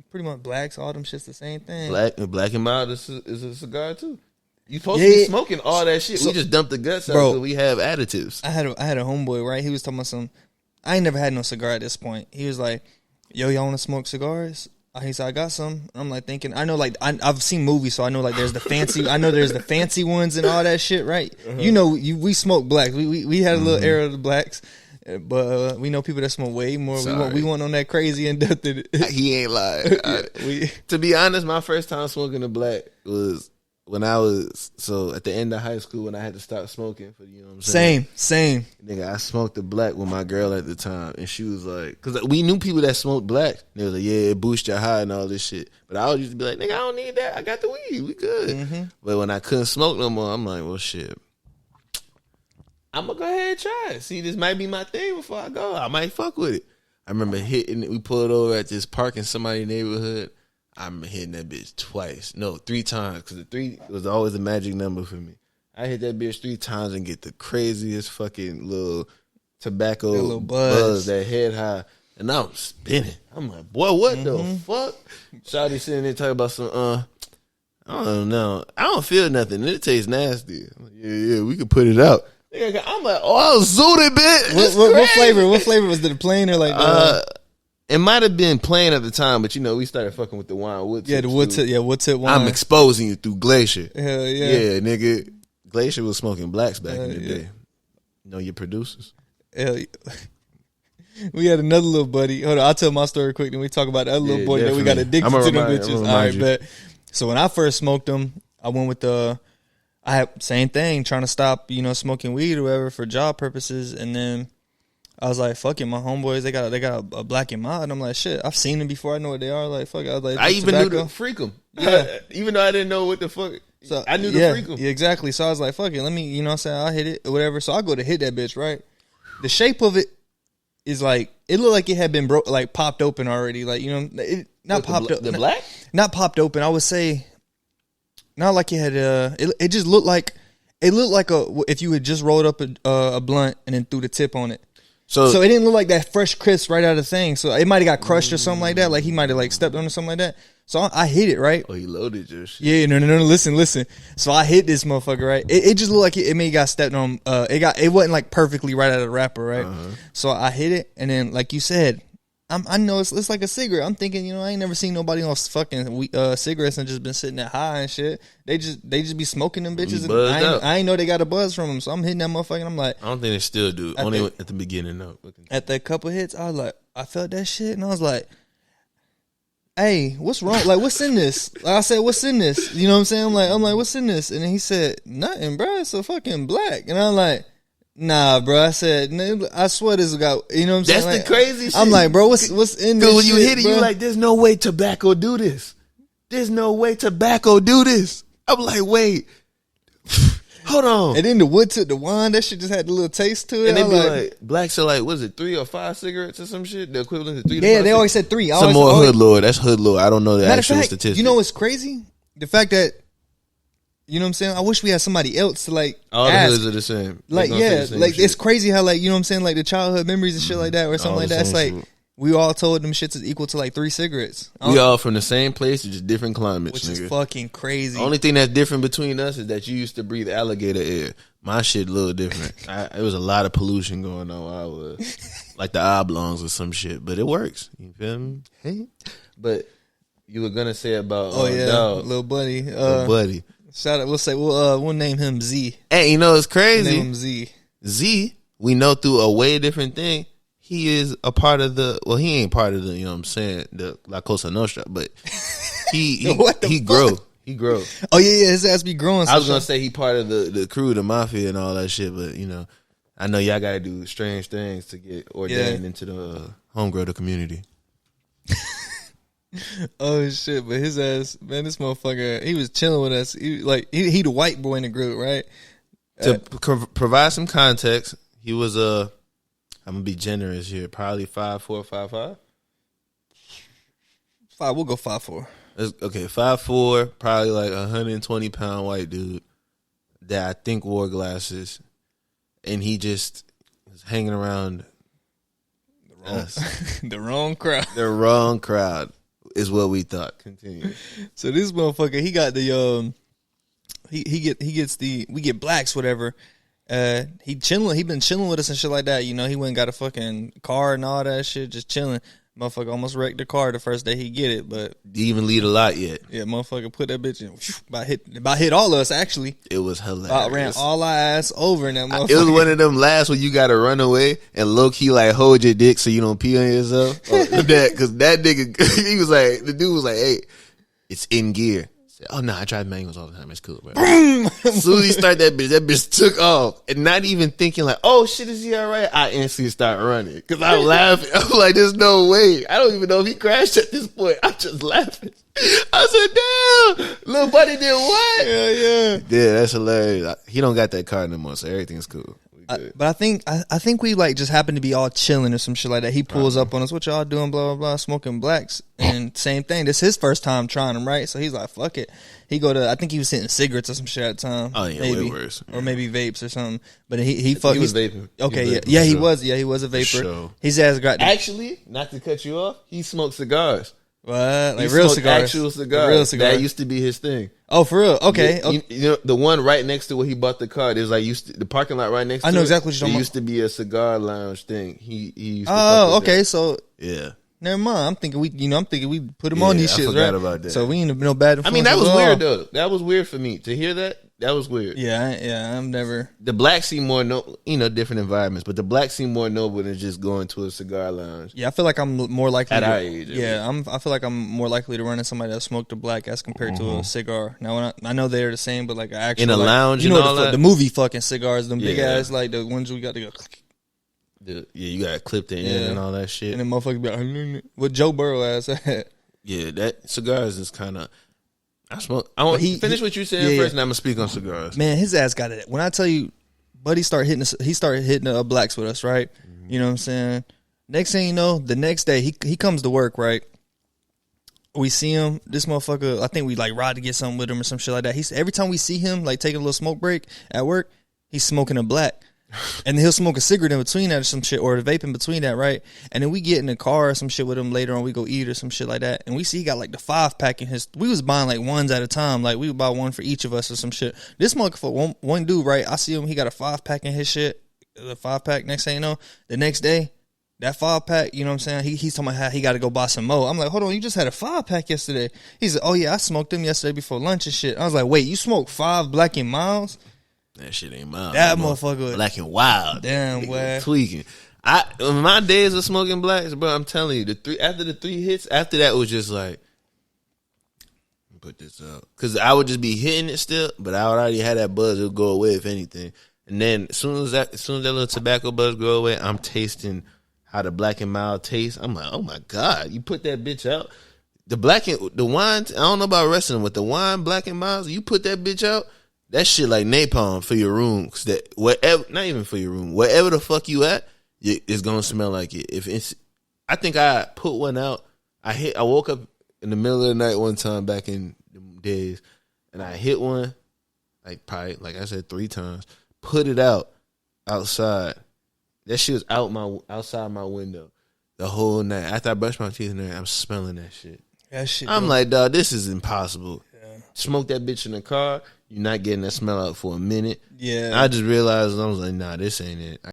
pretty much blacks, all them shits the same thing. Black and mild is a cigar too. You supposed to be smoking all that shit. So, we just dumped the guts out because we have additives. I had a homeboy, right? He was talking about some. I ain't never had no cigar at this point. He was like, "Yo, y'all want to smoke cigars?" He said, "I got some." I'm like thinking, I know, like I've seen movies, so I know like there's the fancy. I know there's the fancy ones and all that shit, right? You know, we smoke blacks. We had a little era of the blacks. But we know people that smoke way more. We want on that crazy in depth. He ain't lying. To be honest, my first time smoking a black was when I was at the end of high school when I had to stop smoking. For you know what I'm saying? Same. Nigga, I smoked a black with my girl at the time, and she was like, because we knew people that smoked black. They was like, yeah, it boosts your high and all this shit. But I always used to be like, nigga, I don't need that. I got the weed. We good. Mm-hmm. But when I couldn't smoke no more, I'm like, well, shit. I'm going to go ahead and try it. See, this might be my thing before I go. I might fuck with it. I remember hitting it. We pulled over at this park in somebody's neighborhood. I remember hitting that bitch twice. No, 3 times. Because the 3 was always a magic number for me. I hit that bitch 3 times and get the craziest fucking little tobacco little buzz, that head high. And I'm spinning. I'm like, boy, what the fuck? Shawty sitting there talking about some, I don't know. I don't feel nothing. It tastes nasty. I'm like, yeah, we can put it out. I'm like, oh, I was zooted, bitch. What flavor? What flavor was it? Plain or like? It might have been plain at the time, but you know we started fucking with the wine wood. Yeah, the wood tip. Yeah, wood tip wine. I'm exposing you through Glacier. Hell yeah, yeah, nigga. Glacier was smoking blacks back in the day. You know your producers. Hell yeah. We had another little buddy. Hold on, I'll tell my story quick. Then we talk about that little boy that we got addicted to them bitches. All right, bet. So when I first smoked them, I went with I had same thing, trying to stop, smoking weed or whatever for job purposes, and then I was like, "Fuck it, my homeboys, they got a black and mild." I'm like, "Shit, I've seen them before. I know what they are." Like, fuck, I was like, I even knew to freak them. Yeah, even though I didn't know what the fuck. So I knew to freak them. Yeah, exactly. So I was like, "Fuck it, let me," what I'm saying, I'll hit it or whatever. So I go to hit that bitch, right? The shape of it is like it looked like it had been popped open already, like not popped up. The black, not popped open. I would say. Not like it had it just looked like if you had just rolled up a blunt and then threw the tip on it. So it didn't look like that fresh crisp right out of the thing. So it might have got crushed or something like that. Like he might have stepped on it or something like that. So I hit it, right? Oh, he loaded your shit. Yeah, no. Listen. So I hit this motherfucker, right? It just looked like it may got stepped on. It wasn't like perfectly right out of the wrapper, right? So I hit it, and then like you said. I know it's like a cigarette. I'm thinking, I ain't never seen nobody on fucking cigarettes and just been sitting there high and shit. They just be smoking them bitches. And I ain't know they got a buzz from them. So I'm hitting that motherfucker. And I'm like, I don't think they still do. Only at the beginning though. At that couple hits, I was like, I felt that shit, and I was like, hey, what's wrong? Like, what's in this? Like I said, what's in this? You know what I'm saying? I'm like, what's in this? And then he said, nothing, bro. It's a fucking black. And I'm like. Nah, bro. I said, I swear this got. You know what I'm saying? That's the crazy shit. I'm like, bro, what's in this? Because when you hit it, you like, there's no way tobacco do this. There's no way tobacco do this. I'm like, wait, hold on. And then the wood took the wine. That shit just had a little taste to it. And they be like, blacks are like, was it 3 or 5 cigarettes or some shit? The equivalent to 3. Yeah, they always said 3. Some more hood lord. That's hood lord. I don't know the actual statistics. You know what's crazy? The fact that. You know what I'm saying? I wish we had somebody else to all ask. the hoods are the same. It's crazy how you know what I'm saying, like the childhood memories and shit like that or something like that. It's like we all told them shits is equal to 3 cigarettes. We all from the same place, just different climates, which is fucking crazy. The only thing that's different between us is that you used to breathe alligator air. My shit a little different. It was a lot of pollution going on where I was, like the oblongs or some shit, but it works. You feel me? Hey, but you were gonna say about dog, little buddy. Shout out. We'll name him Z. Hey, it's crazy. Name him Z. Z, we know through a way different thing. He is a part of he ain't part of the, the La Cosa Nostra, but he grow. He grow. Oh yeah, his ass be growing. I was gonna say he part of the crew, the mafia, and all that shit, but I know y'all gotta do strange things to get ordained into the homegrown community. Oh shit! But his ass, man, this motherfucker, he was chilling with us. He the white boy in the group, right? To provide some context, he was I'm gonna be generous here, probably 5'4", 5'5". 5. We'll go 5'4". Okay, 5'4", probably like 120-pound white dude that I think wore glasses, and he just was hanging around the wrong crowd. The wrong crowd. is what we thought. Continue. So this motherfucker, he got the we get blacks, whatever. He been chilling with us and shit like that. You know, he went and got a fucking car and all that shit, just chilling. Motherfucker almost wrecked the car the first day he get it, but didn't even lead a lot yet. Yeah, motherfucker put that bitch in. About hit all of us, actually. It was hilarious. About ran all our ass over in that motherfucker. It was one of them last when you gotta run away and low key like hold your dick so you don't pee on yourself. Cause that nigga, he was like, the dude was like, hey, it's in gear. Said, oh no, I drive manuals all the time. It's cool, bro. As soon as he started that bitch took off and not even thinking like, oh shit, is he all right? I instantly start running because I'm laughing. I'm like, there's no way. I don't even know if he crashed at this point. I'm just laughing. I said, damn, little buddy did what? Yeah, that's hilarious. He don't got that car no more, so everything's cool. But I think we like just happened to be all chilling or some shit like that. He pulls up on us, what y'all doing, blah blah blah, smoking blacks, and same thing. This is his first time trying them, right? So he's like, fuck it. He I think he was hitting cigarettes or some shit at the time. Oh yeah, maybe. Way worse. Or maybe vapes or something. But he was vaping. Okay, he was vaping yeah, he was. Yeah, he was a vapor. Sure. His ass got actually, not to cut you off, he smoked cigars. What? Like real cigars? Actual cigars. Real cigars. That used to be his thing. Oh, for real? Okay. You know, the one right next to where he bought the car, there's like the parking lot right next to it. I know exactly what you're talking about. It used to be a cigar lounge thing. He used to okay. That. So yeah. Never mind. I'm thinking we put him on these shits, right? About that. So we ain't no bad. I mean, that was weird though. That was weird for me to hear that. That was weird. Yeah. I'm never. The blacks seem more different environments, but the blacks seem more noble than just going to a cigar lounge. Yeah, I feel like I'm more likely at our age. Yeah, I feel like I'm more likely to run into somebody that smoked a black as compared to a cigar. Now, I know they're the same, but like actually in a lounge, you know, and all that? The movie fucking cigars, them big ass like the ones we got to go. Yeah, you got to clip the end and all that shit. And then motherfucker be like, what Joe Burrow ass at? Yeah, that cigars is kind of. I want to finish what you saying first, and I'm gonna speak on cigars. Man, his ass got it. When I tell you, buddy, started hitting blacks with us, right? Mm-hmm. You know what I'm saying? Next thing you know, the next day he comes to work, right? We see him. This motherfucker, I think we like ride to get something with him or some shit like that. Every time we see him, like taking a little smoke break at work, he's smoking a black. And he'll smoke a cigarette in between that or some shit, or a vape in between that, right? And then we get in the car or some shit with him later on. We go eat or some shit like that. And we see he got like the 5-pack in his. We was buying like ones at a time. Like we would buy one for each of us or some shit. This motherfucker, one dude, right? I see him. He got a 5-pack in his shit. The 5-pack. Next thing you know, the next day, that 5-pack, you know what I'm saying? He's talking about how he got to go buy some more. I'm like, hold on, you just had a 5-pack yesterday. He said, oh yeah, I smoked them yesterday before lunch and shit. I was like, wait, you smoked 5 Black and Milds? That shit ain't mild. That motherfucker. Black and wild. Damn, boy. Tweaking. In my days of smoking blacks, bro, I'm telling you, after the 3 hits, after that was just like, put this up. Because I would just be hitting it still, but I would already had that buzz. It would go away if anything. And then as soon as that little tobacco buzz go away, I'm tasting how the Black and Mild tastes. I'm like, oh my God, you put that bitch out. The wine, I don't know about wrestling, with the wine, Black and Mild, you put that bitch out, that shit like napalm for your room. Cause not even for your room, wherever the fuck you at, it's gonna smell like it. I think I put one out. I woke up in the middle of the night one time back in the days, and I hit one, like probably like I said 3 times. Put it out outside. That shit was outside my window the whole night. After I brushed my teeth in there, I'm smelling that shit. I'm like, dog, this is impossible. Yeah. Smoke that bitch in the car. You're not getting that smell out for a minute. Yeah. I just realized, I was like, nah, this ain't it.